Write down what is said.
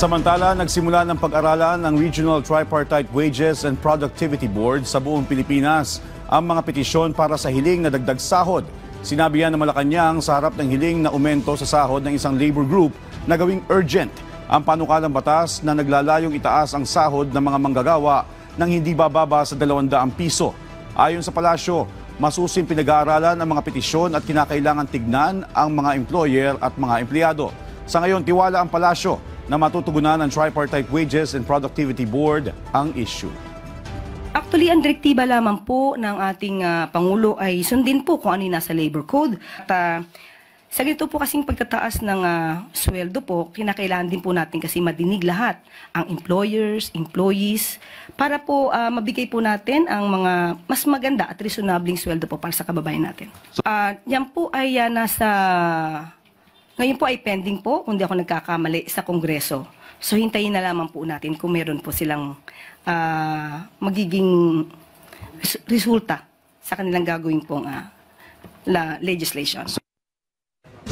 Samantala, nagsimula ng pag-aralan ng Regional Tripartite Wages and Productivity Board sa buong Pilipinas ang mga petisyon para sa hiling na dagdag sahod. Sinabi yan ng Malacanang sa harap ng hiling na aumento sa sahod ng isang labor group na gawing urgent ang panukalang batas na naglalayong itaas ang sahod ng mga manggagawa ng hindi bababa sa 200 piso. Ayon sa palasyo, masusing pinag-aaralan ang mga petisyon at kinakailangan tignan ang mga employer at mga empleyado. Sa ngayon, tiwala ang palasyo na matutugunan ng Tripartite Wages and Productivity Board ang issue. Actually, ang direktiba lamang po ng ating Pangulo ay sundin po kung ano yung nasa Labor Code. At sa ganito po kasing pagtataas ng sweldo po, kinakailangan din po natin kasi madinig lahat ang employers, employees, para po mabigay po natin ang mga mas maganda at reasonabling sweldo po para sa kababayan natin. Yan po ay ngayon po ay pending po, kung di ako nagkakamali, sa Kongreso. So hintayin na lamang po natin kung meron po silang magiging resulta sa kanilang gagawin pong legislation.